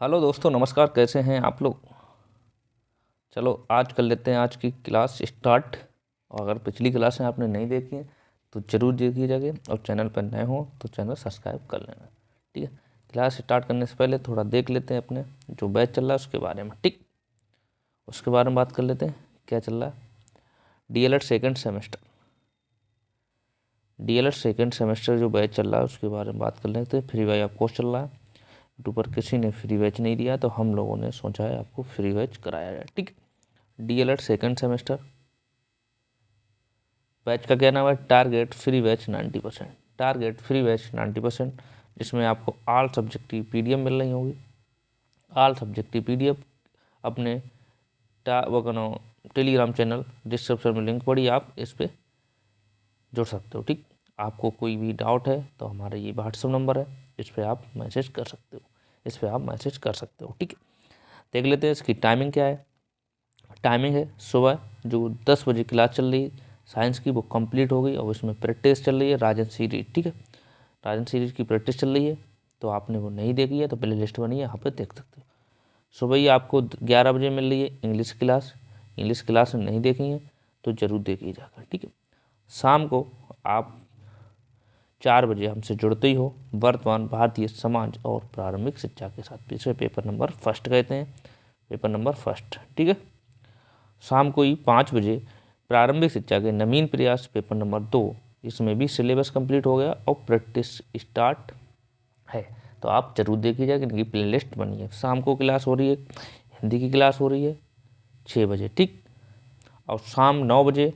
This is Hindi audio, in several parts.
हेलो दोस्तों, नमस्कार। कैसे हैं आप लोग? चलो आज कर लेते हैं आज की क्लास स्टार्ट। और अगर पिछली क्लासें आपने नहीं देखी हैं तो ज़रूर देखिए जाके, और चैनल पर नए हो तो चैनल सब्सक्राइब कर लेना। ठीक है, क्लास स्टार्ट करने से पहले थोड़ा देख लेते हैं अपने जो बैच चल रहा है उसके बारे में। ठीक, उसके बारे में बात कर लेते हैं क्या चल रहा है। DElEd second semester, DElEd second semester जो बैच चल रहा है उसके बारे में बात कर लेते हैं। फ्री बैच ऑफ कोर्स चल रहा है। यूट्यूब पर किसी ने फ्री बैच नहीं दिया तो हम लोगों ने सोचा है आपको फ्री बैच कराया जाए। ठीक, डीएलएड सेकेंड सेमेस्टर बैच का क्या नाम है? Target free batch 90%। Target free batch 90%, जिसमें आपको ऑल सब्जेक्ट की पीडीएफ मिल रही होगी। ऑल सब्जेक्ट की पीडीएफ अपने टेलीग्राम चैनल डिस्क्रिप्शन में लिंक पड़ी, आप इस पर जुड़ सकते हो। ठीक, आपको कोई भी डाउट है तो हमारा ये व्हाट्सअप नंबर है, इस पर आप मैसेज कर सकते हो, इस पर आप मैसेज कर सकते हो। ठीक है, देख लेते हैं इसकी टाइमिंग क्या है। टाइमिंग है सुबह जो 10 बजे क्लास चल रही है साइंस की, वो कंप्लीट हो गई और उसमें प्रैक्टिस चल रही है राजन सीरीज। ठीक है, राजन सीरीज की प्रैक्टिस चल रही है, तो आपने वो नहीं देखी है तो प्ले लिस्ट बनी है, यहाँ पे देख सकते हो। सुबह ही आपको 11 बजे मिल रही है इंग्लिश क्लास। इंग्लिश क्लास नहीं देखी है तो ज़रूर देखिए जाकर। ठीक है, शाम को आप 4 बजे हमसे जुड़ते ही हो वर्तमान भारतीय समाज और प्रारंभिक शिक्षा के साथ। पिछले पेपर नंबर फर्स्ट कहते हैं, पेपर नंबर फर्स्ट। ठीक है, शाम को ही 5 बजे प्रारंभिक शिक्षा के नवीन प्रयास पेपर नंबर 2, इसमें भी सिलेबस कंप्लीट हो गया और प्रैक्टिस स्टार्ट है, तो आप जरूर देखिएगा कि इनकी प्ले लिस्ट बनी है। शाम को क्लास हो रही है, हिंदी की क्लास हो रही है 6 बजे। ठीक, और शाम 9 बजे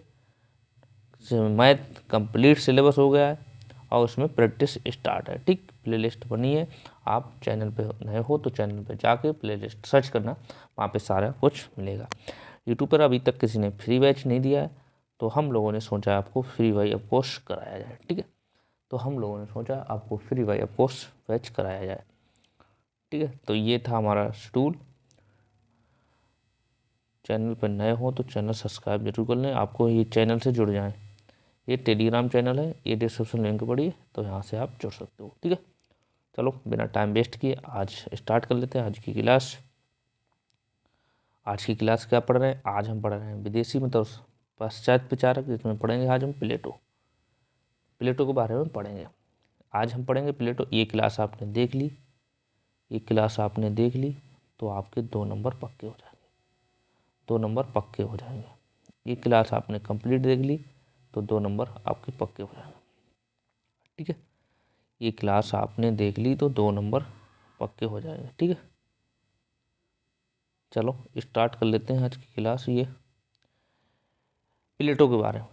से मैथ कंप्लीट सिलेबस हो गया है और उसमें प्रैक्टिस स्टार्ट है। ठीक, प्ले लिस्ट बनी है। आप चैनल पे नए हो तो चैनल पे जाके प्ले लिस्ट सर्च करना, वहाँ पे सारा कुछ मिलेगा। यूट्यूब पर अभी तक किसी ने फ्री बैच नहीं दिया है तो हम लोगों ने सोचा आपको फ्री वाई ऑफ कोर्स कराया जाए। ठीक है, तो हम लोगों ने सोचा आपको free why of course batch कराया जाए। ठीक है, तो ये था हमारा शेड्यूल। चैनल पर नए हो तो चैनल सब्सक्राइब जरूर कर लें, आपको ये चैनल से जुड़ जाएं। ये टेलीग्राम चैनल है, ये डिस्क्रिप्शन लिंक पड़ी है, तो यहाँ से आप जुड़ सकते हो। ठीक है, चलो बिना टाइम वेस्ट किए आज स्टार्ट कर लेते हैं आज की क्लास। आज की क्लास क्या पढ़ रहे हैं? आज हम पढ़ रहे हैं विदेशी मतलब पाश्चात्य विचारक, जिसमें पढ़ेंगे आज हम प्लेटो। प्लेटो के बारे में पढ़ेंगे आज हम पढ़ेंगे प्लेटो। ये क्लास आपने देख ली, ये क्लास आपने देख ली तो आपके 2 नंबर पक्के हो जाएंगे, 2 नंबर पक्के हो जाएंगे। ये क्लास आपने कंप्लीट देख ली तो 2 नंबर आपके पक्के हो जाएंगे। ठीक है, ये क्लास आपने देख ली तो 2 नंबर पक्के हो जाएंगे। ठीक है, चलो स्टार्ट कर लेते हैं आज की क्लास। ये प्लेटो के बारे में।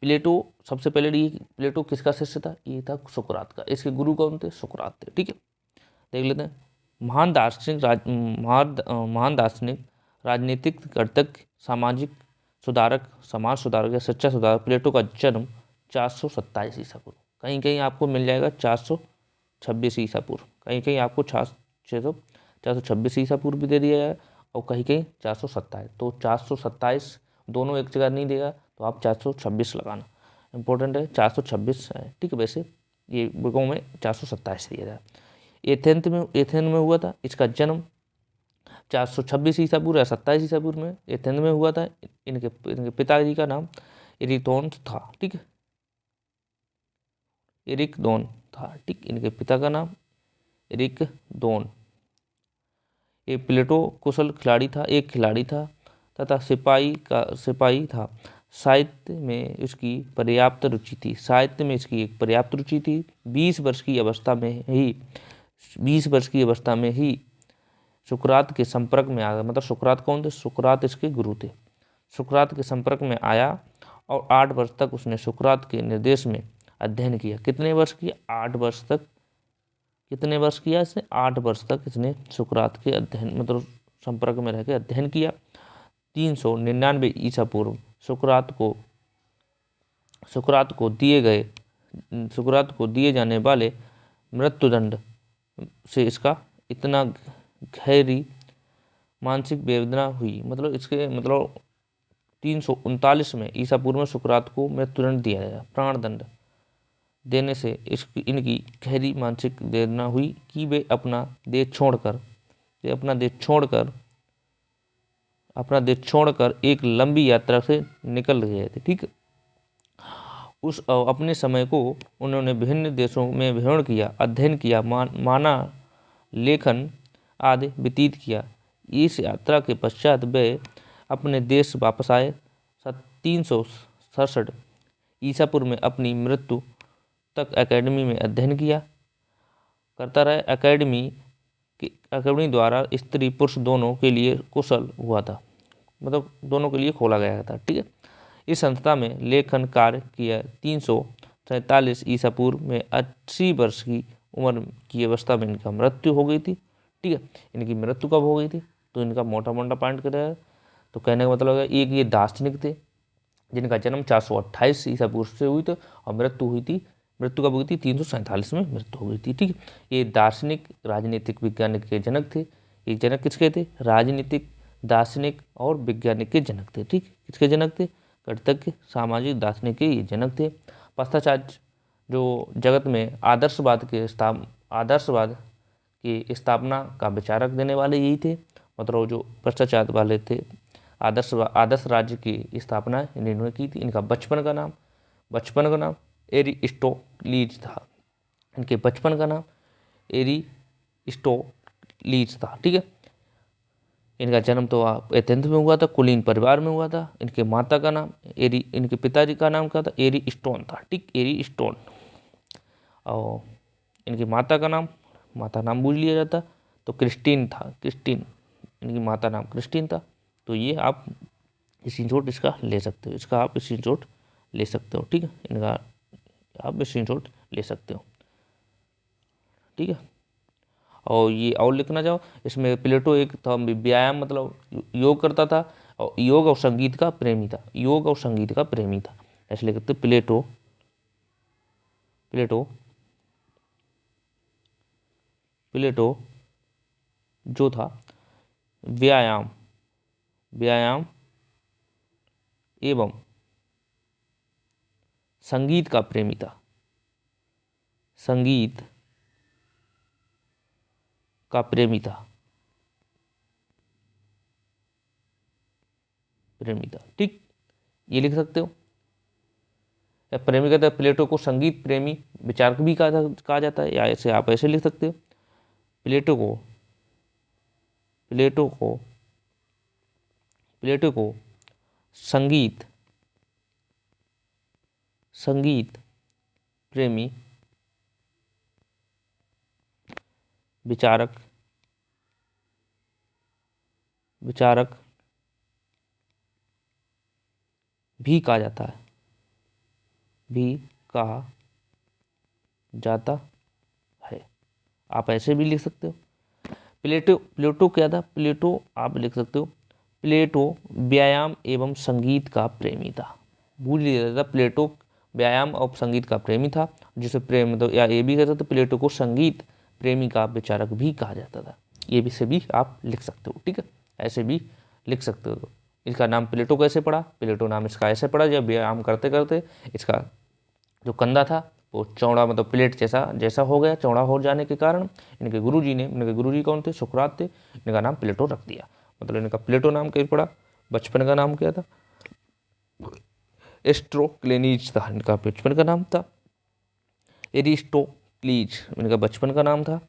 प्लेटो सबसे पहले, ये प्लेटो किसका शिष्य था? ये था सुकरात का। इसके गुरु कौन थे? सुकरात थे। ठीक है, देख लेते हैं। महान दार्शनिक, राजनीतिक कर्तज्ञ, सामाजिक सुधारक, समाज सुधारक या सच्चा सुधारक प्लेटो का जन्म 427 ईसा पूर्व। कहीं कहीं आपको मिल जाएगा 426 ईसा पूर्व, कहीं कहीं आपको 426 ईसा पूर्व भी दे दिया है और कहीं कहीं 427। तो 427 दोनों एक जगह नहीं देगा तो आप 426 लगाना इंपॉर्टेंट है। 426 है। ठीक है, वैसे ये बुकों में 427 दिया जाए। एथेन में हुआ था इसका जन्म 426 ईसा पूर्व या 27 ईसा पूर्व में एथेन में हुआ था। इनके पिताजी का नाम एरिथोन था। ठीक है, एरिकडोन था। ठीक, इनके पिता का नाम एरिकडोन। ये प्लेटो कुशल खिलाड़ी था, एक खिलाड़ी था तथा सिपाही था। साहित्य में इसकी पर्याप्त रुचि थी, साहित्य में इसकी एक पर्याप्त रुचि थी। 20 वर्ष की अवस्था में ही सुकरात के संपर्क में आ गया। मतलब सुकरात कौन थे? सुकरात इसके गुरु थे। सुकरात के संपर्क में आया और 8 वर्ष तक उसने सुकरात के निर्देश में अध्ययन किया। कितने वर्ष किया? 8 वर्ष तक। कितने वर्ष किया इसने? 8 वर्ष तक इसने सुकरात के अध्ययन मतलब संपर्क में रहकर अध्ययन किया। 399 ईसा पूर्व सुकरात को दिए जाने वाले मृत्युदंड से इसका इतना गहरी मानसिक वेदना हुई। मतलब इसके 339 में ईसा पूर्व में सुकरात को मृत्युदंड दिया गया, प्राण दंड देने से इनकी गहरी मानसिक वेदना हुई कि वे अपना देह छोड़कर वे अपना देश छोड़कर एक लंबी यात्रा से निकल गए थे। ठीक है, उस अपने समय को उन्होंने विभिन्न देशों में भ्रमण किया, अध्ययन किया, माना, लेखन आदि व्यतीत किया। इस यात्रा के पश्चात वे अपने देश वापस आए। 367 ईसा पूर्व में अपनी मृत्यु तक एकेडमी में अध्ययन किया करता रहा। एकेडमी द्वारा स्त्री पुरुष दोनों के लिए कुशल हुआ था, मतलब दोनों के लिए खोला गया था। ठीक है, इस संस्था में लेखन कार्य किया। 347 ईसा पूर्व में 80 वर्ष की उम्र की अवस्था में इनका मृत्यु हो गई थी। ठीक है, इनकी मृत्यु कब हो गई थी, तो इनका मोटा मोटा पॉइंट कर रहा है। तो कहने का मतलब है, एक ये दार्शनिक थे जिनका जन्म 428 ईसा पूर्व से हुई थी और मृत्यु कब हुई थी, 347 में मृत्यु हो गई थी। ठीक है, ये दार्शनिक राजनीतिक वैज्ञानिक के जनक थे। ये जनक किसके थे, राजनीतिक, दार्शनिक और वैज्ञानिक के जनक थे। ठीक, किसके जनक थे, कर्तज्ञ, सामाजिक, दार्शनिक के ये जनक थे। पश्चात जो जगत में आदर्शवाद की स्थापना का विचारक देने वाले यही थे। मतलब जो पश्चात वाले थे, आदर्श राज्य की स्थापना इन्होंने की थी। इनका बचपन का नाम एरिस्टोटलीज था। इनके बचपन का नाम एरिस्टोटलीज था। ठीक है, इनका जन्म तो एथेंस में हुआ था, कुलीन परिवार में हुआ था। इनके माता का नाम इनके पिताजी का नाम क्या था, एरिस्टोन था। ठीक, एरिस्टोन। और इनकी माता नाम बूझ लिया जाता तो क्रिस्टीन था। इनकी माता नाम क्रिस्टीन था। तो ये आप स्क्रीनशॉट इसका ले सकते हो, आप स्क्रीनशॉट ले सकते हो। ठीक है, इनका आप स्क्रीनशॉट ले सकते हो। ठीक है, और ये और लिखना चाहो, इसमें प्लेटो एक था व्यायाम, मतलब योग करता था, और योग और संगीत का प्रेमी था। ऐसे लिखते प्लेटो जो था व्यायाम एवं संगीत का प्रेमी था। ठीक, ये लिख सकते हो। या प्रेमी कहता है, प्लेटो को संगीत प्रेमी विचारक भी कहा जाता है, या ऐसे आप ऐसे लिख सकते हो, प्लेटो को संगीत प्रेमी विचारक भी कहा जाता है। आप ऐसे भी लिख सकते हो। प्लेटो क्या था, प्लेटो आप लिख सकते हो, प्लेटो व्यायाम एवं संगीत का प्रेमी था। भूल लिया जाता, प्लेटो व्यायाम और संगीत का प्रेमी था, जिसे प्रेम तो या ये भी कहते थे, प्लेटो को संगीत प्रेमी का विचारक भी कहा जाता था। ये भी से भी आप लिख सकते हो। ठीक है, ऐसे भी लिख सकते हो। इसका नाम प्लेटो कैसे पड़ा, प्लेटो नाम इसका ऐसे पड़ा, जब व्यायाम करते करते इसका जो कंधा था वो चौड़ा, मतलब प्लेट जैसा हो गया। चौड़ा हो जाने के कारण इनके गुरुजी कौन थे, सुकरात थे, इनका नाम प्लेटो रख दिया। मतलब इनका प्लेटो नाम कैसे पड़ा। बचपन का नाम क्या था, एस्ट्रोक्लेनीज था, इनका बचपन का नाम था। एरिस्टोक्लीज इनका बचपन का नाम था।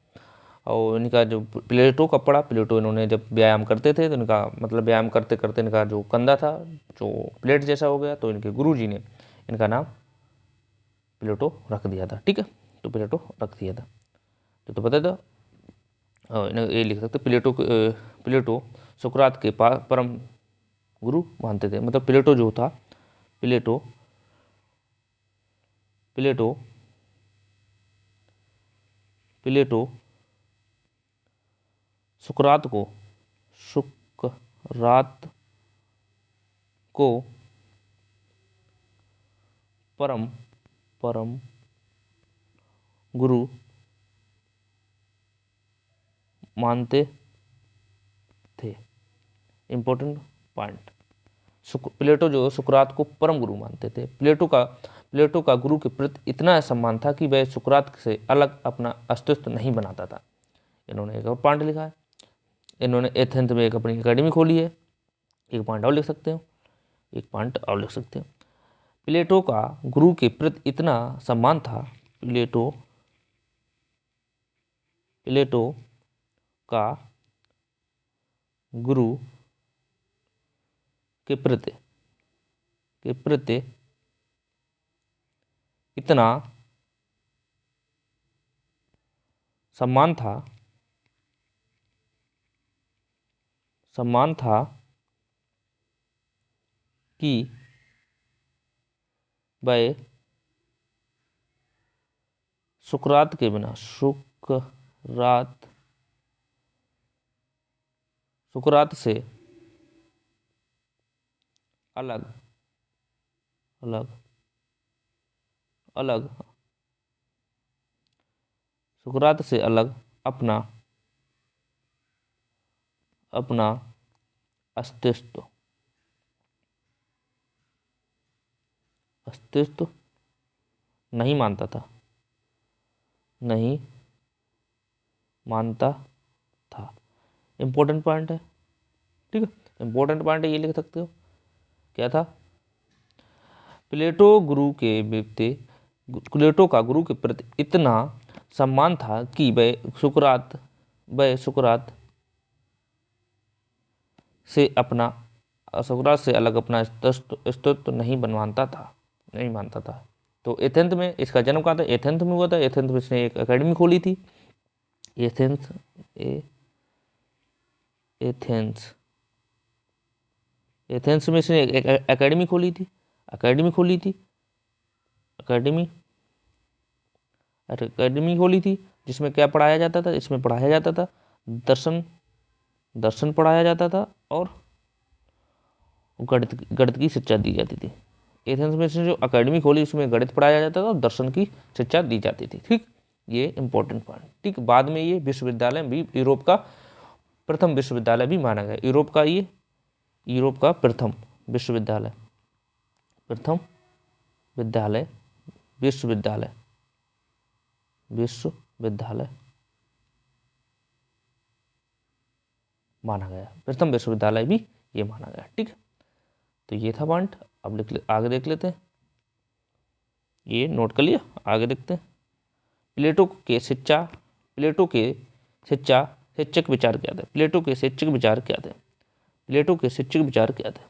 और इनका जो प्लेटो का पड़ा, प्लेटो इन्होंने जब व्यायाम करते थे तो इनका मतलब व्यायाम करते करते इनका जो कंधा था जो प्लेट जैसा हो गया, तो इनके गुरुजी ने इनका नाम प्लेटो रख दिया था। ठीक है, तो प्लेटो रख दिया था। तो पता था, ये लिख सकते, प्लेटो सुकरात के परम गुरु मानते थे। मतलब प्लेटो जो था, प्लेटो सुकरात को परम गुरु मानते थे। इंपॉर्टेंट पॉइंट, प्लेटो जो सुकरात को परम गुरु मानते थे। प्लेटो का गुरु के प्रति इतना सम्मान था कि वह सुकरात से अलग अपना अस्तित्व नहीं बनाता था। इन्होंने एक और पॉइंट लिखा है, इन्होंने एथेंस में एक अपनी एकेडमी खोली है। एक पॉइंट और लिख सकते हो, एक पॉइंट और लिख सकते हो। प्लेटो का गुरु के प्रति इतना सम्मान था, प्लेटो का गुरु के प्रति इतना सम्मान था कि वह सुकरात के बिना सुकरात से अलग सुकरात से अलग अपना अस्तित्व नहीं मानता था। इंपॉर्टेंट पॉइंट है, ठीक है, इंपॉर्टेंट पॉइंट है, ये लिख सकते हो। क्या था? प्लेटो का गुरु के प्रति इतना सम्मान था कि वह सुकरात से अलग अपना अस्तित्व नहीं मानता था। तो एथेंस में इसका जन्म कहाँ था? एथेंस में हुआ था। एथेंस में इसने एक एकेडमी खोली थी। एथेंस में इसने एक एकेडमी खोली थी। एकेडमी खोली थी जिसमें क्या पढ़ाया जाता था? इसमें पढ़ाया जाता था दर्शन पढ़ाया जाता था और गणित की शिक्षा दी जाती थी। एथेंस में इसने जो एकेडमी खोली उसमें गणित पढ़ाया जाता था और दर्शन की शिक्षा दी जाती थी। ठीक, ये इंपॉर्टेंट पॉइंट। ठीक, बाद में ये विश्वविद्यालय भी यूरोप का प्रथम विश्वविद्यालय भी माना गया। यूरोप का प्रथम विश्वविद्यालय माना गया। प्रथम विश्वविद्यालय भी ये माना गया। ठीक है, तो ये था पॉइंट। अब आगे देख लेते हैं। ये नोट कर लिया, आगे देखते हैं। प्लेटो के शिक्षक विचार क्या थे? प्लेटो के शिक्षक विचार क्या थे?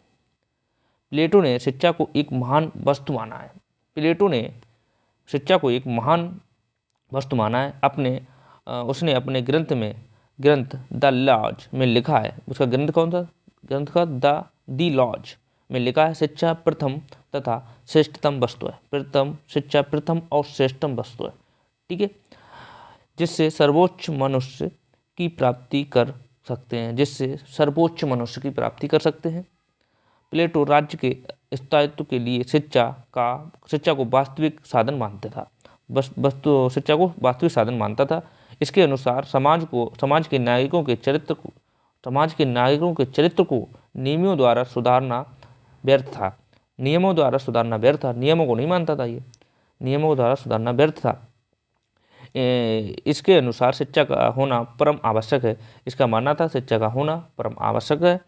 प्लेटो ने शिक्षा को एक महान वस्तु माना है। उसने अपने ग्रंथ द लॉज में लिखा है। उसका ग्रंथ कौन सा? ग्रंथ का द लॉज में लिखा है, शिक्षा प्रथम तथा श्रेष्ठतम वस्तु है। शिक्षा प्रथम और श्रेष्ठतम वस्तु है। ठीक है, जिससे सर्वोच्च मनुष्य की प्राप्ति कर सकते हैं। प्लेटो राज्य के स्थायित्व के लिए शिक्षा को वास्तविक साधन मानता था। इसके अनुसार समाज के नागरिकों के चरित्र को नियमों द्वारा सुधारना व्यर्थ था। नियमों को नहीं मानता था ये। नियमों द्वारा सुधारना व्यर्थ था। इसके अनुसार शिक्षा का होना परम आवश्यक है। इसका मानना था शिक्षा का होना परम आवश्यक है।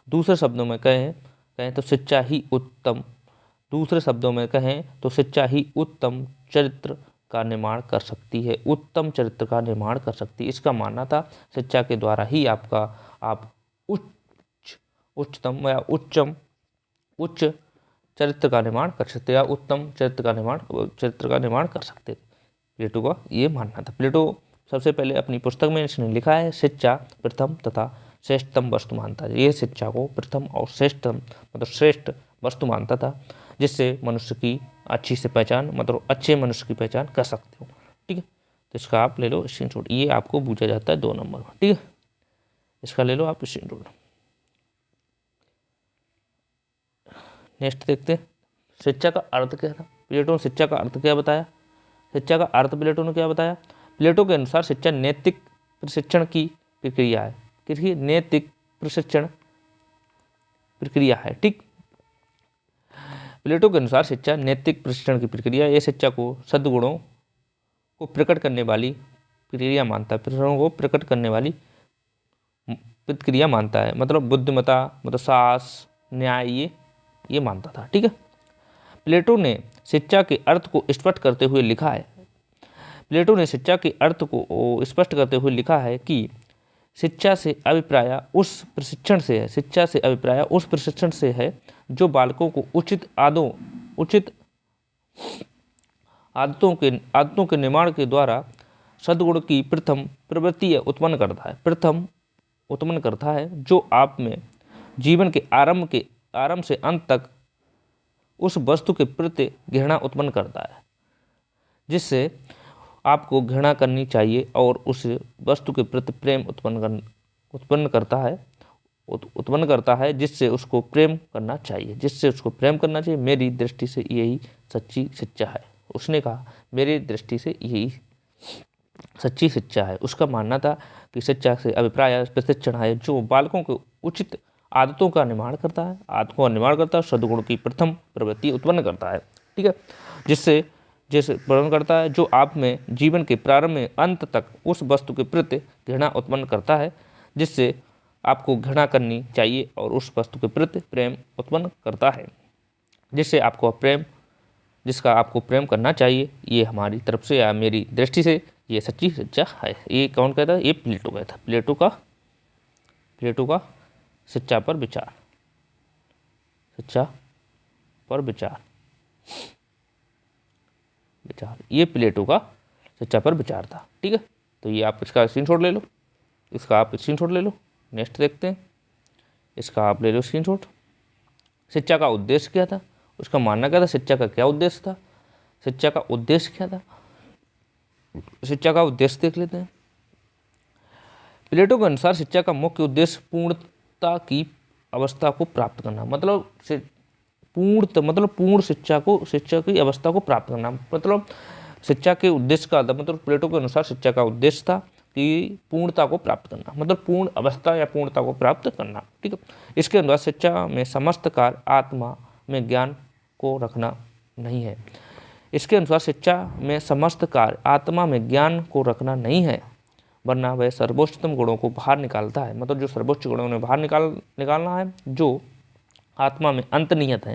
दूसरे शब्दों में कहें तो शिक्षा ही उत्तम चरित्र का निर्माण कर सकती है। इसका मानना था शिक्षा के द्वारा ही आप उच्च चरित्र का निर्माण कर सकते या उत्तम चरित्र का निर्माण कर सकते। प्लेटो का ये मानना था। प्लेटो सबसे पहले अपनी पुस्तक में इसने लिखा है, शिक्षा प्रथम तथा श्रेष्ठतम वस्तु मानता है। ये शिक्षा को प्रथम और श्रेष्ठतम मतलब श्रेष्ठ वस्तु मानता था, जिससे मनुष्य की अच्छे मनुष्य की पहचान कर सकते हो। ठीक है, तो इसका आप ले लो स्क्रीनशॉट। ये आपको पूछा जाता है 2 नंबर में। ठीक है, इसका ले लो आप स्क्रीनशॉट। नेक्स्ट देखते हैं, शिक्षा का अर्थ क्या था? प्लेटो ने शिक्षा का अर्थ क्या बताया? शिक्षा का अर्थ प्लेटो ने क्या बताया? प्लेटो के अनुसार शिक्षा नैतिक प्रशिक्षण की प्रक्रिया है। किसकी? नैतिक प्रशिक्षण प्रक्रिया है। ठीक, प्लेटो के अनुसार शिक्षा नैतिक प्रशिक्षण की प्रक्रिया। यह शिक्षा को सद्गुणों को प्रकट करने वाली प्रक्रिया मानता है। प्रकट करने वाली प्रतिक्रिया मानता है, मतलब बुद्धिमत्ता, मतलब साहस, न्याय, ये मानता था। ठीक है। प्लेटो ने शिक्षा के अर्थ को स्पष्ट करते हुए लिखा है, प्लेटो ने शिक्षा के अर्थ को स्पष्ट करते हुए लिखा है कि शिक्षा से अभिप्राय उस प्रशिक्षण से है, शिक्षा से अभिप्राय उस प्रशिक्षण से है जो बालकों को उचित आदतों के निर्माण के द्वारा सद्गुण की प्रथम प्रवृत्ति उत्पन्न करता है, जो आप में जीवन के आरंभ से अंत तक उस वस्तु के प्रति घृणा उत्पन्न करता है, जिससे आपको घृणा करनी चाहिए, और उस वस्तु के प्रति प्रेम उत्पन्न करता है, जिससे उसको प्रेम करना चाहिए। मेरी दृष्टि से यही सच्ची शिक्षा है। उसने कहा मेरी दृष्टि से यही सच्ची शिक्षा है। उसका मानना था कि शिक्षा से अभिप्राय प्रशिक्षण है जो बालकों को उचित आदतों का निर्माण करता है, सद्गुण की प्रथम प्रवृत्ति उत्पन्न करता है। ठीक है। जिससे प्रदान करता है, जो आप में जीवन के प्रारंभ में अंत तक उस वस्तु के प्रति घृणा उत्पन्न करता है, जिससे आपको घृणा करनी चाहिए, और उस वस्तु के प्रति प्रेम उत्पन्न करता है, जिसका आपको प्रेम करना चाहिए। ये हमारी तरफ से या मेरी दृष्टि से ये सच्ची शिक्षा है। ये कौन कहता है? ये प्लेटो कहता है। प्लेटो का शिक्षा पर विचार, ये प्लेटो का शिक्षा पर विचार था। ठीक है। तो ये आप इसका स्क्रीनशॉट ले लो, नेक्स्ट देखते हैं। इसका आप ले लो स्क्रीनशॉट। शिक्षा का उद्देश्य क्या था? उसका मानना क्या था? शिक्षा का क्या उद्देश्य था? शिक्षा का उद्देश्य क्या था? शिक्षा का उद्देश्य देख लेते हैं। प्लेटो के अनुसार शिक्षा का मुख्य उद्देश्य पूर्णता की अवस्था को प्राप्त करना, मतलब पूर्ण शिक्षा की अवस्था को प्राप्त करना, मतलब शिक्षा के उद्देश्य का था, मतलब प्लेटो के अनुसार शिक्षा का उद्देश्य था कि पूर्णता को प्राप्त करना, मतलब पूर्ण अवस्था या पूर्णता को प्राप्त करना। ठीक है। इसके अनुसार शिक्षा में समस्त कार्य आत्मा में ज्ञान को रखना नहीं है। इसके अनुसार शिक्षा में समस्त कार्य आत्मा में ज्ञान को रखना नहीं है, वरना वह सर्वोच्चतम गुणों को बाहर निकालता है, मतलब जो सर्वोच्च गुणों ने बाहर निकालना है, जो आत्मा में अंतर्निहित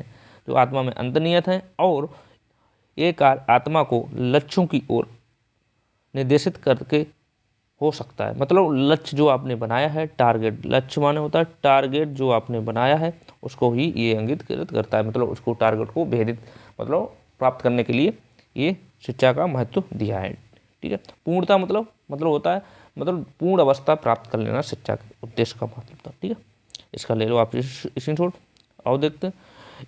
हैं, और ये कार्य आत्मा को लक्ष्यों की ओर निर्देशित करके हो सकता है, मतलब लक्ष्य जो आपने बनाया है, टारगेट, लक्ष्य माने होता है टारगेट, जो आपने बनाया है उसको ही ये इंगित करता है, मतलब उसको टारगेट को भेदित मतलब प्राप्त करने के लिए ये शिक्षा का महत्व दिया है। ठीक है। पूर्णता मतलब होता है, मतलब पूर्ण अवस्था प्राप्त कर लेना शिक्षा के उद्देश्य का मतलब था। ठीक है। इसका ले लो आप स्क्रीनशॉट और देखते हैं।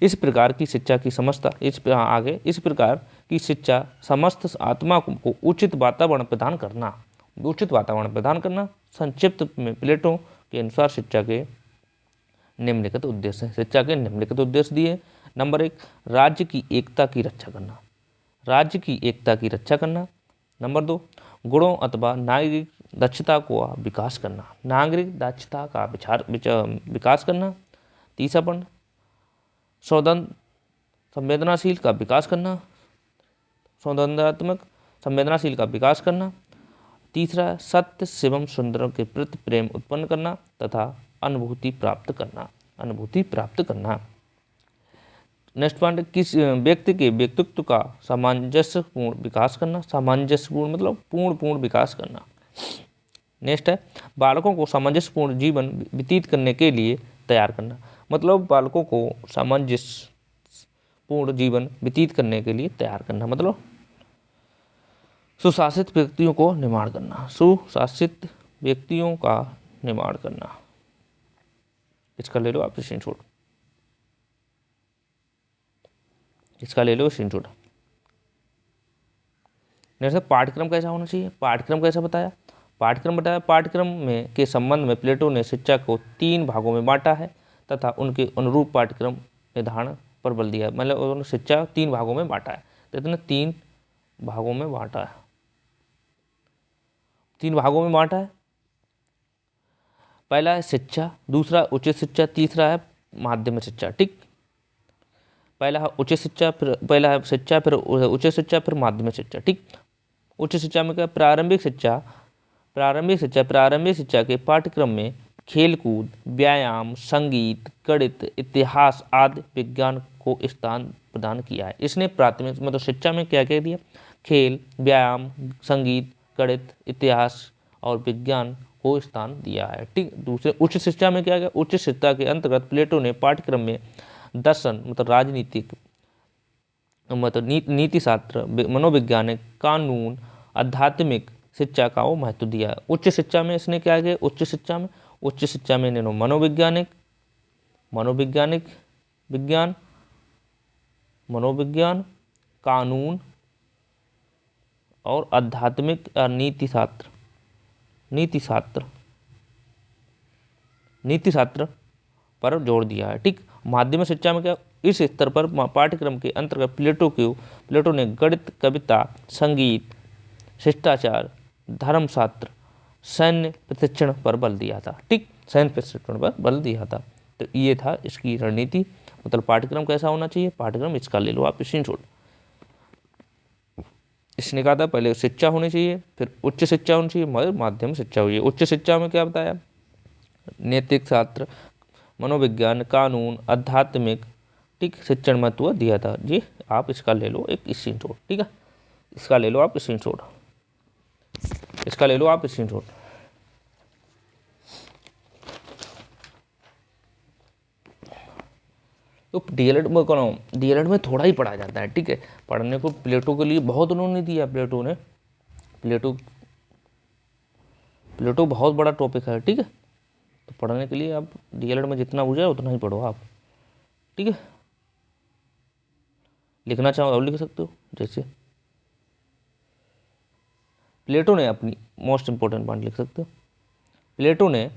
इस प्रकार की शिक्षा समस्त आत्मा को उचित वातावरण प्रदान करना। संक्षिप्त में प्लेटो के अनुसार शिक्षा के निम्नलिखित उद्देश्य दिए। नंबर 1, राज्य की एकता की रक्षा करना। नंबर 2, गुणों अथवा नागरिक दक्षता का विकास करना। तीसरा पॉइंट, संवेदनशील का विकास करना। तीसरा, सत्य शिवम सुंदर के प्रति प्रेम उत्पन्न करना तथा अनुभूति प्राप्त करना। नेक्स्ट पॉइंट, किस व्यक्ति के व्यक्तित्व का सामंजस्यपूर्ण विकास करना। मतलब पूर्ण विकास करना। नेक्स्ट है, बालकों को सामंजस्यपूर्ण जीवन व्यतीत करने के लिए तैयार करना, मतलब बालकों को सामंजस्यपूर्ण जीवन व्यतीत करने के लिए तैयार करना, मतलब सुशासित व्यक्तियों का निर्माण करना। इसका ले लो आप स्क्रीनशॉट। जैसे पाठ्यक्रम कैसा होना चाहिए, पाठ्यक्रम कैसा बताया, पाठ्यक्रम में के संबंध में प्लेटो ने शिक्षा को 3 भागों में बांटा है तथा उनके अनुरूप पाठ्यक्रम निर्धारण पर बल दिया है, मतलब उन्होंने शिक्षा 3 भागों में बांटा है, तो इतने 3 भागों में बांटा है। पहला है शिक्षा, दूसरा उच्च शिक्षा, तीसरा है माध्यमिक शिक्षा। ठीक, पहला है उच्च शिक्षा, फिर उच्च शिक्षा, फिर माध्यमिक शिक्षा। ठीक, उच्च शिक्षा में क्या, प्रारंभिक शिक्षा के पाठ्यक्रम में खेलकूद, व्यायाम, संगीत, गणित, इतिहास आदि विज्ञान को स्थान प्रदान किया है। इसने प्राथमिक मतलब शिक्षा में क्या क्या दिया? खेल, व्यायाम, संगीत, गणित, इतिहास और विज्ञान को स्थान दिया है। ठीक। दूसरे उच्च शिक्षा में क्या किया? उच्च शिक्षा के अंतर्गत प्लेटो ने पाठ्यक्रम में दर्शन मतलब राजनीतिक मतलब नीति शास्त्र, मनोवैज्ञानिक, कानून, आध्यात्मिक शिक्षा का वो महत्व दिया है। उच्च शिक्षा में इसने क्या किया? उच्च शिक्षा में इन्होंने मनोवैज्ञानिक विज्ञान, मनोविज्ञान, कानून और आध्यात्मिक नीति शास्त्र पर जोर दिया है। ठीक। माध्यमिक शिक्षा में क्या? इस स्तर पर पाठ्यक्रम के अंतर्गत प्लेटो ने गणित, कविता, संगीत, शिष्टाचार, धर्मशास्त्र, सैन्य प्रशिक्षण पर बल दिया था। ठीक। सैन्य प्रशिक्षण पर बल दिया था। तो ये था इसकी रणनीति। मतलब पाठ्यक्रम कैसा होना चाहिए? पाठ्यक्रम इसका ले लो आप स्क्रीनशॉट। इसने कहा था पहले शिक्षा होनी चाहिए, फिर उच्च शिक्षा होनी चाहिए, मगर माध्यमिक शिक्षा हुई है। उच्च शिक्षा में क्या बताया? नैतिक शास्त्र, मनोविज्ञान, कानून, आध्यात्मिक ठीक शिक्षण महत्व दिया था। जी आप इसका ले लो एक स्क्रीनशॉट। ठीक है, इसका ले लो आप स्क्रीनशॉट, इसका ले लो आप स्क्रीनशॉट। तो डीएलएड में कौन डीएलएड में थोड़ा ही पढ़ा जाता है। ठीक है, पढ़ने को प्लेटो के लिए बहुत उन्होंने दिया। प्लेटो बहुत बड़ा टॉपिक है। ठीक है, तो पढ़ने के लिए आप डीएलएड में जितना हो जाए उतना ही पढ़ो आप। ठीक है, लिखना चाहो और लिख सकते हो। जैसे प्लेटो ने अपनी मोस्ट इंपॉर्टेंट पॉइंट लिख सकते हो। प्लेटो ने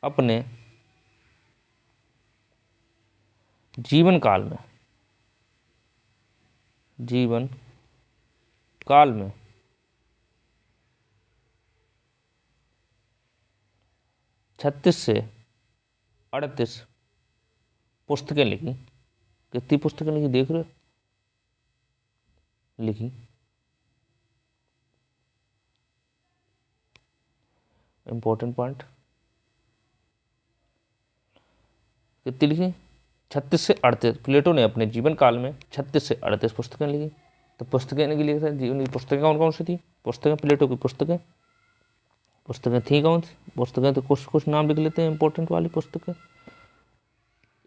अपने जीवन काल में 36 से 38 पुस्तकें लिखी। कितनी पुस्तकें लिखी देख रहे हो? लिखी। इंपॉर्टेंट पॉइंट, कितनी लिखी? 36 से 38। प्लेटो ने अपने जीवन काल में 36 से 38 पुस्तकें लिखी। तो पुस्तकें की लिखी जीवन की पुस्तकें कौन कौन सी थी? पुस्तकें प्लेटो की पुस्तकें थी कौन सी? पुस्तकें तो कुछ नाम लिख लेते हैं इंपॉर्टेंट वाली पुस्तकें।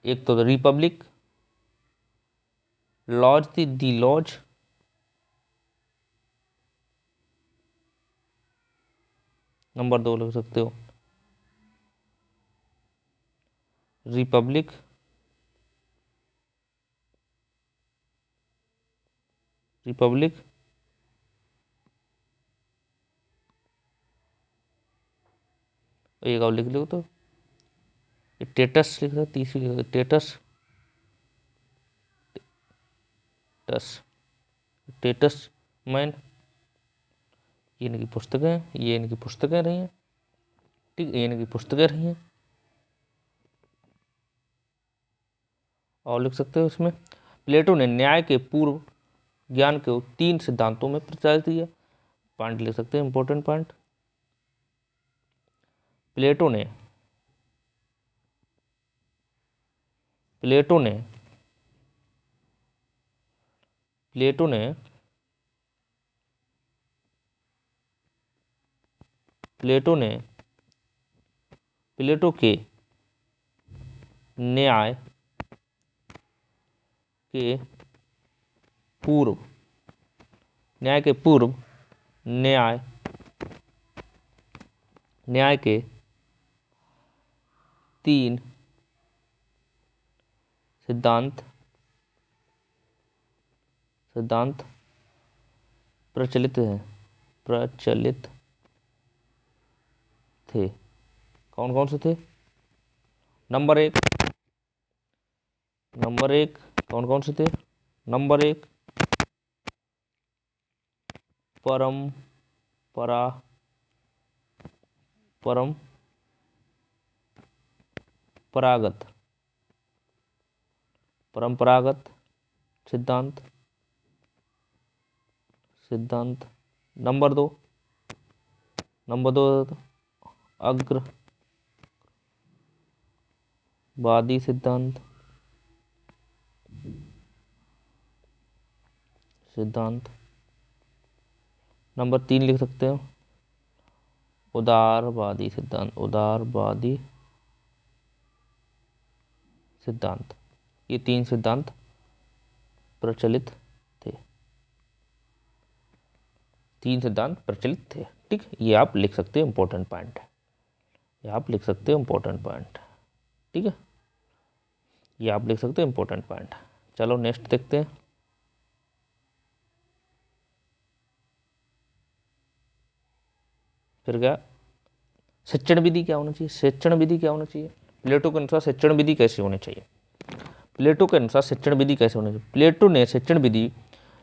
एक तो रिपब्लिक, लॉज थी दी लॉज, नंबर 2 लिख सकते हो रिपब्लिक, एक और लिख लो तो स्टेटस लिख रहा, तीसरी लिख रहा स्टेटस मैन। ये इनकी पुस्तकें रही हैं। ठीक, ये इनकी पुस्तकें रही हैं। और लिख सकते हो इसमें प्लेटो ने न्याय के पूर्व ज्ञान को 3 सिद्धांतों में प्रचारित किया। पॉइंट लिख सकते हैं इंपॉर्टेंट पॉइंट। प्लेटो ने प्लेटो के न्याय के पूर्व न्याय के 3 सिद्धांत प्रचलित थे। कौन कौन से थे? नंबर एक कौन कौन से थे? नंबर 1 परंपरागत सिद्धांत। सिद्धांत। नंबर दो अग्रवादी सिद्धांत। नंबर 3 लिख सकते हो उदारवादी सिद्धांत। ये 3 सिद्धांत प्रचलित थे। ठीक, ये आप लिख सकते हो इंपॉर्टेंट पॉइंट ठीक है, ये आप लिख सकते हो इंपॉर्टेंट पॉइंट। चलो नेक्स्ट देखते हैं। फिर क्या, शिक्षण विधि क्या होना चाहिए। प्लेटो के अनुसार शिक्षण विधि कैसे होनी चाहिए। प्लेटो ने शिक्षण विधि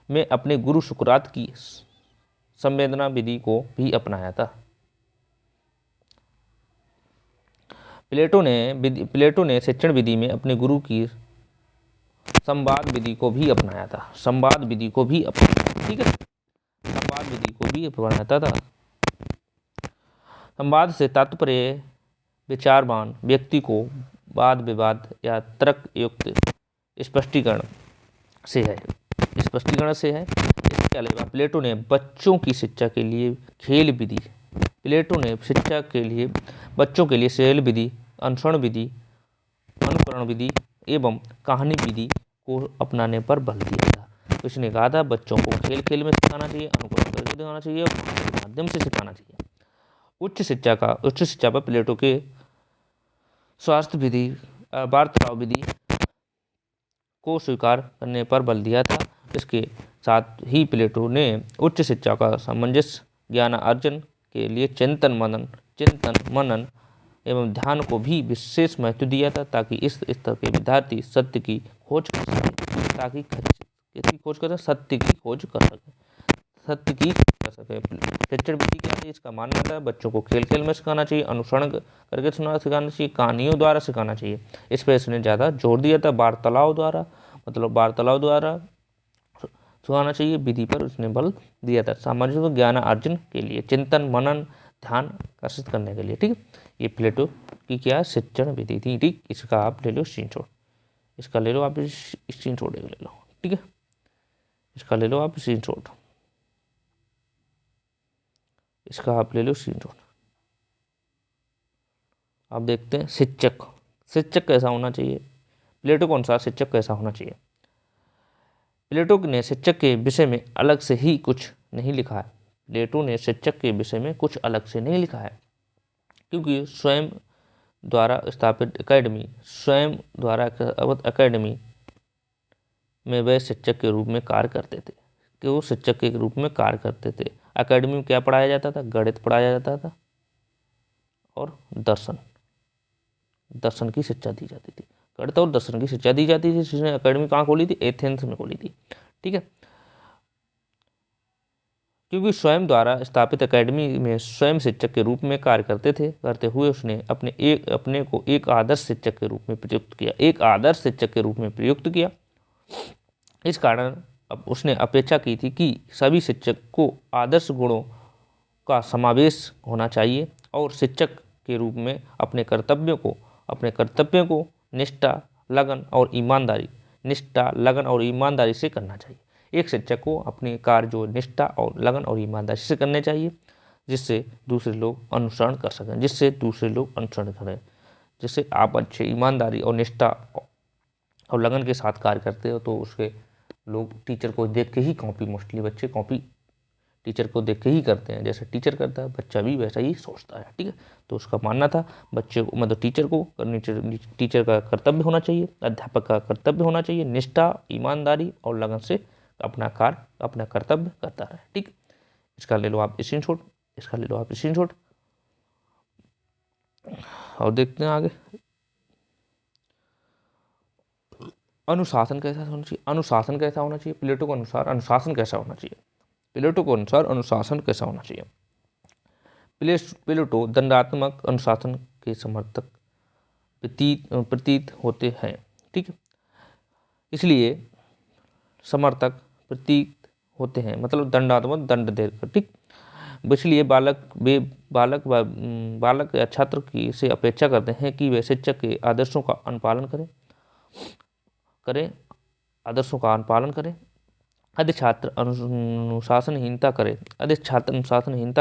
में अपने गुरु सुकरात की संवेदना विधि को भी अपनाया था। प्लेटो ने शिक्षण विधि में अपने गुरु की संवाद विधि को भी अपनाया था। ठीक है, संवाद विधि को भी अपनाया था। संवाद से तात्पर्य विचारवान व्यक्ति को वाद विवाद या तर्क युक्त स्पष्टीकरण से है। इसके अलावा प्लेटो ने बच्चों की शिक्षा के लिए खेल विधि, बच्चों के लिए खेल विधि, अनुसरण विधि, अनुकरण विधि एवं कहानी विधि को अपनाने पर बल दिया था। तो इसने कहा था बच्चों को खेल खेल में सिखाना चाहिए, अनुकरण करके दिखाना चाहिए और माध्यम से सिखाना चाहिए। उच्च शिक्षा पर प्लेटो के स्वास्थ्य विधि, वार्तालाप विधि को स्वीकार करने पर बल दिया था। इसके साथ ही प्लेटो ने उच्च शिक्षा का सामंजस्य ज्ञान अर्जन के लिए चिंतन मनन एवं ध्यान को भी विशेष महत्व दिया था, ताकि इस स्तर के विद्यार्थी सत्य की खोज कर सके। शिक्षण विधि क्या है, इसका मानना था बच्चों को खेल खेल में सिखाना चाहिए, अनुसरण करके सिखाना चाहिए, कहानियों द्वारा सिखाना चाहिए। इस पर इसने ज़्यादा जोर दिया था। वार्तालाप द्वारा सिखाना चाहिए, विधि पर उसने बल दिया था। सामाजिक ज्ञान अर्जन के लिए चिंतन मनन ध्यान आकर्षित करने के लिए। ठीक है, ये प्लेटो की क्या शिक्षण विधि थी। ठीक, इसका आप ले लो स्क्रीनशॉट, ले लो आप स्क्रीनशॉट ले लो। ठीक है, इसका ले लो आप स्क्रीनशॉट, आप ले लो स्क्रीनशॉट। आप देखते हैं शिक्षक कैसा होना चाहिए। प्लेटो के अनुसार शिक्षक कैसा होना चाहिए। प्लेटो ने शिक्षक के विषय में अलग से ही कुछ नहीं लिखा है। क्योंकि स्वयं द्वारा स्थापित अकेडमी में वे शिक्षक के रूप में कार्य करते थे। अकेडमी में क्या पढ़ाया जाता था, गणित पढ़ाया जाता था और दर्शन की शिक्षा दी जाती थी। गणित और दर्शन की शिक्षा दी जाती थी। जिसने अकेडमी कहाँ खोली थी, एथेंस में खोली थी। ठीक है, क्योंकि स्वयं द्वारा स्थापित अकेडमी में स्वयं शिक्षक के रूप में कार्य करते हुए उसने अपने को एक आदर्श शिक्षक के रूप में प्रयुक्त किया। इस कारण अब उसने अपेक्षा की थी कि सभी शिक्षक को आदर्श गुणों का समावेश होना चाहिए और शिक्षक के रूप में अपने कर्तव्यों को निष्ठा लगन और ईमानदारी से करना चाहिए। एक शिक्षक को अपने कार्य जो निष्ठा और लगन और ईमानदारी से करने चाहिए, जिससे दूसरे लोग अनुसरण कर सकें। जैसे आप अच्छे ईमानदारी और निष्ठा और लगन के साथ कार्य करते हो तो उसके लोग टीचर को देख के ही बच्चे कॉपी टीचर को देख के ही करते हैं। जैसे टीचर करता है बच्चा भी वैसा ही सोचता है। ठीक है, तो उसका मानना था बच्चे को टीचर का कर्तव्य होना चाहिए, अध्यापक का कर्तव्य होना चाहिए निष्ठा, ईमानदारी और लगन से अपना कर्तव्य करता है। ठीक, इसका ले लो आप स्क्रीनशॉट। और देखते हैं आगे अनुशासन कैसा होना चाहिए। प्लेटो के अनुसार अनुशासन कैसा होना चाहिए। प्लेटो दंडात्मक अनुशासन के समर्थक प्रतीत होते हैं। ठीक है, इसलिए समर्थक प्रतीत होते हैं, मतलब दंडात्मक दंड देकर, ठीक। इसलिए बालक या छात्र की से अपेक्षा करते हैं कि वे शिक्षक के आदर्शों का अनुपालन करें आदर्शों का अनुपालन करें। यदि छात्र अनुशासनहीनता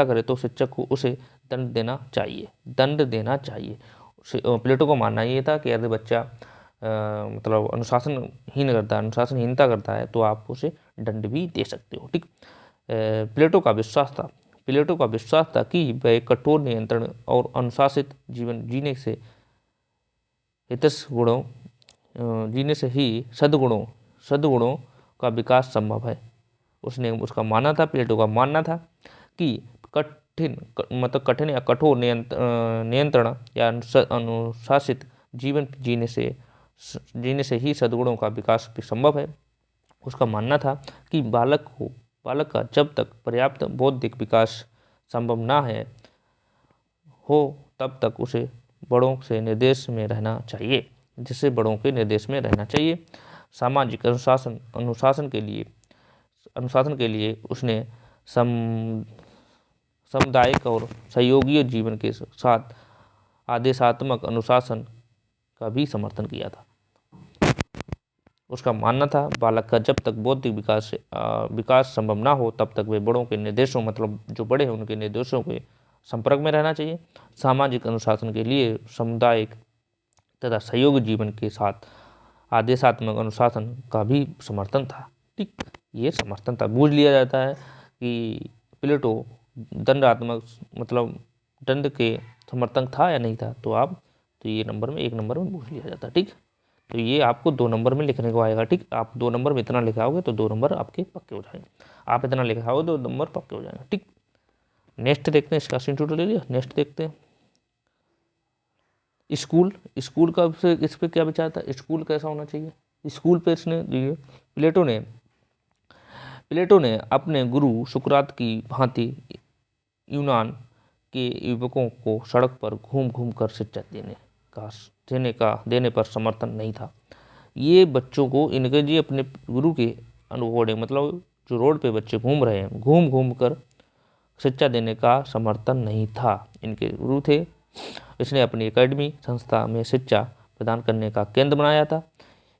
करे तो शिक्षक को उसे दंड देना चाहिए। प्लेटो को मानना ये था कि यदि बच्चा मतलब अनुशासनहीनता करता है तो आप उसे दंड भी दे सकते हो, ठीक। प्लेटो का विश्वास था कि वह कठोर नियंत्रण और अनुशासित जीवन जीने से ही सद्गुणों का विकास संभव है। प्लेटो का मानना था कि कठिन या कठोर नियंत्रण या अनुशासित जीवन जीने से ही सद्गुणों का विकास भी संभव है। उसका मानना था कि बालक का जब तक पर्याप्त बौद्धिक विकास संभव ना हो तब तक उसे बड़ों के निर्देश में रहना चाहिए। सामाजिक अनुशासन के लिए उसने सामुदायिक और सहयोगी जीवन के साथ आदेशात्मक अनुशासन का भी समर्थन किया था। उसका मानना था बालक का जब तक बौद्धिक विकास संभव ना हो तब तक वे बड़ों के निर्देशों, मतलब जो बड़े हैं उनके निर्देशों के संपर्क में रहना चाहिए। सामाजिक अनुशासन के लिए सामुदायिक तथा सहयोगी जीवन के साथ आदेशात्मक अनुशासन का भी समर्थन था, ठीक। ये समर्थन था। बूझ लिया जाता है कि प्लेटो दंडात्मक मतलब दंड के समर्थन था या नहीं था, तो ये नंबर में 1 नंबर में बूझ लिया जाता है, ठीक। तो ये आपको 2 नंबर में लिखने को आएगा, ठीक। आप 2 नंबर में इतना लिखाओगे तो 2 नंबर आपके पक्के हो जाएंगे। आप इतना लिखाओगे तो 2 नंबर पक्के हो जाएंगे, ठीक। नेक्स्ट देखते हैं, इसका स्क्रीनशॉट ले लिया। नेक्स्ट देखते हैं स्कूल का इस पे क्या विचार था, स्कूल कैसा होना चाहिए। स्कूल पे इसने प्लेटो ने अपने गुरु सुकरात की भांति यूनान के युवकों को सड़क पर घूम कर शिक्षा देने पर समर्थन नहीं था। ये बच्चों को इनके जी अपने गुरु के अनुभव, मतलब जो रोड पे बच्चे घूम रहे हैं, घूम कर शिक्षा देने का समर्थन नहीं था। इनके गुरु थे। इसने अपनी एकेडमी संस्था में शिक्षा प्रदान करने का केंद्र बनाया था।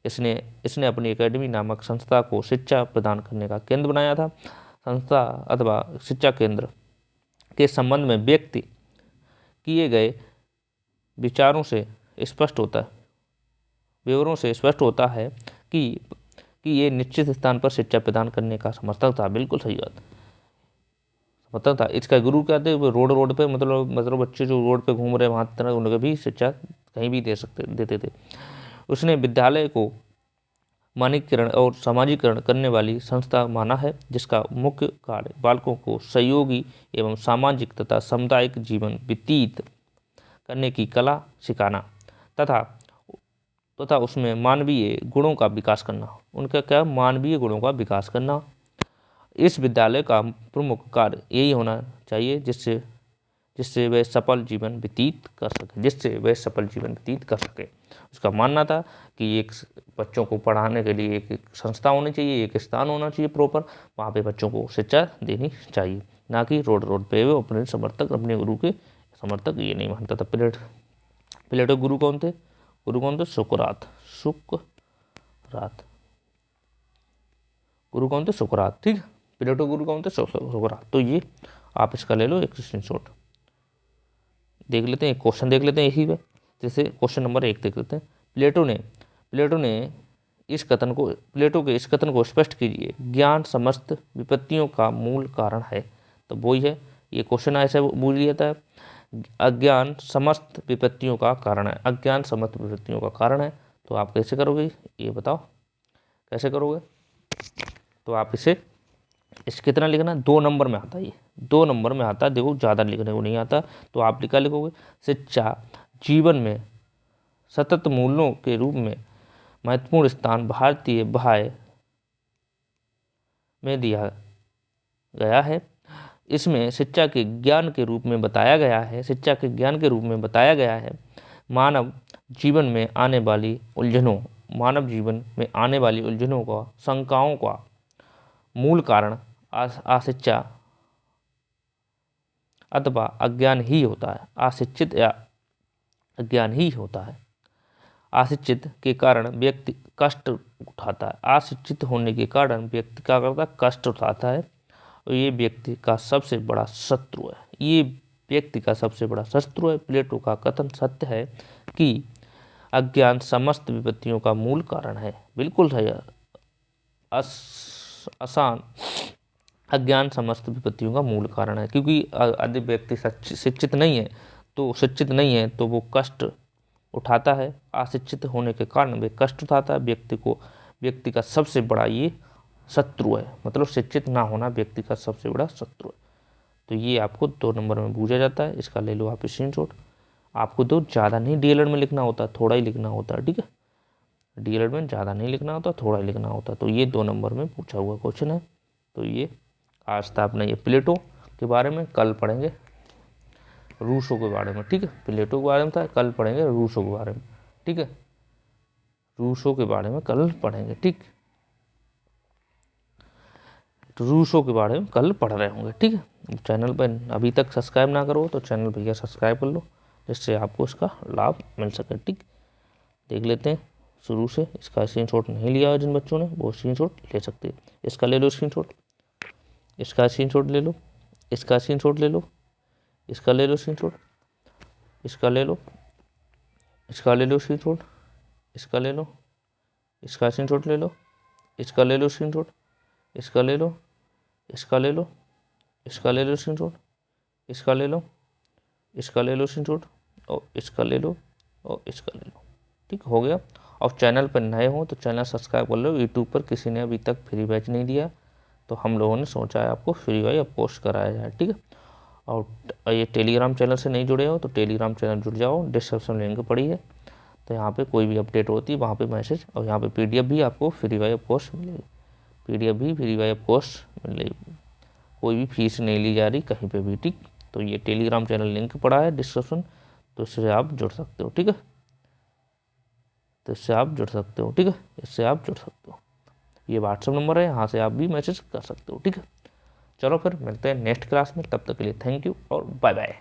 इसने अपनी एकेडमी नामक संस्था को शिक्षा प्रदान करने का केंद्र बनाया था। संस्था अथवा शिक्षा केंद्र के संबंध में व्यक्त किए गए विवरणों से स्पष्ट होता है कि ये निश्चित स्थान पर शिक्षा प्रदान करने का समर्थक था। बिल्कुल सही बात, समर्थक था। इसका गुरु क्या थे, रोड पे मतलब बच्चे जो रोड पे घूम रहे वहाँ तरह उनके भी शिक्षा कहीं भी देते थे। उसने विद्यालय को मानकीकरण और सामाजिकरण करने वाली संस्था माना है, जिसका मुख्य कार्य बालकों को सहयोगी एवं सामाजिक तथा सामुदायिक जीवन व्यतीत करने की कला सिखाना तथा उसमें मानवीय गुणों का विकास करना। उनका क्या, मानवीय गुणों का विकास करना। इस विद्यालय का प्रमुख कार्य यही होना चाहिए जिससे वे सफल जीवन व्यतीत कर सके। उसका मानना था कि एक बच्चों को पढ़ाने के लिए एक संस्था होनी चाहिए, एक स्थान होना चाहिए प्रॉपर, वहाँ पे बच्चों को शिक्षा देनी चाहिए, ना कि रोड पे वो अपने गुरु के समर्थक ये नहीं मानता था। प्लेटो गुरु कौन थे? सुकरात। गुरु कौन थे? सुकरात, ठीक। प्लेटो गुरु कौन थे? सुकरात। तो ये आप इसका ले लो एक स्क्रीनशॉट। देख लेते हैं, एक क्वेश्चन देख लेते हैं इसी पे। जैसे क्वेश्चन नंबर 1 देख लेते हैं। प्लेटो के इस कथन को स्पष्ट कीजिए। ज्ञान समस्त विपत्तियों का मूल कारण है। तो वही है, ये क्वेश्चन ऐसे बोल लिया था, अज्ञान समस्त विपत्तियों का कारण है। तो आप कैसे करोगे ये बताओ, कैसे करोगे? तो आप इसे कितना लिखना, 2 नंबर में आता है। ये 2 नंबर में आता है, देखो ज़्यादा लिखने को नहीं आता। तो आप क्या लिखोगे? शिक्षा जीवन में सतत मूल्यों के रूप में महत्वपूर्ण स्थान भारतीय बाह्य में दिया गया है। इसमें शिक्षा के ज्ञान के रूप में बताया गया है मानव जीवन में आने वाली उलझनों का शंकाओं का मूल कारण अशिक्षा अथवा अज्ञान ही होता है। अशिक्षित या अज्ञान ही होता है। अशिक्षित के कारण व्यक्ति कष्ट उठाता है। अशिक्षित होने के कारण व्यक्ति क्या करता है, कष्ट उठाता है, और ये व्यक्ति का सबसे बड़ा शत्रु है। ये व्यक्ति का सबसे बड़ा शत्रु है। प्लेटो का कथन सत्य है कि अज्ञान समस्त विपत्तियों का मूल कारण है। बिल्कुल सही है। आसान अज्ञान समस्त विपत्तियों का मूल कारण है, क्योंकि यदि व्यक्ति शिक्षित नहीं है तो वो कष्ट उठाता है। अशिक्षित होने के कारण वे कष्ट उठाता है। व्यक्ति का सबसे बड़ा ये शत्रु है, मतलब शिक्षित ना होना व्यक्ति का सबसे बड़ा शत्रु है। तो ये आपको 2 नंबर में पूछा जाता है। इसका ले लो आप स्क्रीनशॉट। आपको तो ज़्यादा नहीं डीएलएड में लिखना होता, थोड़ा ही लिखना होता है, ठीक है। डीएलएड में ज़्यादा नहीं लिखना होता, थोड़ा ही लिखना होता। तो ये 2 नंबर में पूछा हुआ क्वेश्चन है। तो ये आज था अपना ये प्लेटो के बारे में। कल पढ़ेंगे रूसो के बारे में, ठीक है। प्लेटो के बारे में था, कल पढ़ेंगे रूसो के बारे में, ठीक है। रूसो के बारे में कल पढ़ेंगे, ठीक। तो रूसो के बारे में कल पढ़ रहे होंगे, ठीक है। चैनल पर अभी तक सब्सक्राइब ना करो तो चैनल भैया सब्सक्राइब कर लो, जिससे आपको इसका लाभ मिल सके, ठीक। देख लेते हैं शुरू से। इसका स्क्रीनशॉट नहीं लिया है जिन बच्चों ने, वो स्क्रीनशॉट ले सकते हैं। इसका ले लो स्क्रीनशॉट, इसका स्क्रीनशॉट ले लो, इसका स्क्रीनशॉट ले लो, इसका ले लो स्क्रीनशॉट, इसका ले लो, इसका ले लो स्क्रीनशॉट, इसका ले लो, इसका स्क्रीनशॉट ले लो, इसका ले लो स्क्रीनशॉट, इसका ले लो, इसका ले लो, इसका ले लो स्क्रीनशॉट, इसका ले लो, इसका ले लो स्क्रीनशॉट, और इसका ले लो, और इसका ले लो, ठीक हो गया। और चैनल पर नए हो तो चैनल सब्सक्राइब कर लो। यूट्यूब पर किसी ने अभी तक फ्री बैच नहीं दिया, तो हम लोगों ने सोचा है आपको फ्री वाई पोस्ट कराया जाए, ठीक है। और ये टेलीग्राम चैनल से नहीं जुड़े हो तो टेलीग्राम चैनल जुड़ जाओ, डिस्क्रिप्शन लिंक पड़ी है। तो यहाँ पे कोई भी अपडेट होती है वहाँ पे मैसेज, और यहाँ पे पीडीएफ भी आपको फ्री वाई पोस्ट मिलेगी। पीडीएफ भी फ्री वाई पोस्ट मिलेगी, कोई भी फीस नहीं ली जा रही कहीं पे भी, ठीक। तो ये टेलीग्राम चैनल लिंक पड़ा है डिस्क्रिप्शन, तो इससे आप जुड़ सकते हो, ठीक है। तो इससे आप जुड़ सकते हो, ठीक है, इससे आप जुड़ सकते हो। ये व्हाट्सअप नंबर है, यहाँ से आप भी मैसेज कर सकते हो, ठीक है। चलो फिर मिलते हैं नेक्स्ट क्लास में, तब तक के लिए थैंक यू और बाय बाय।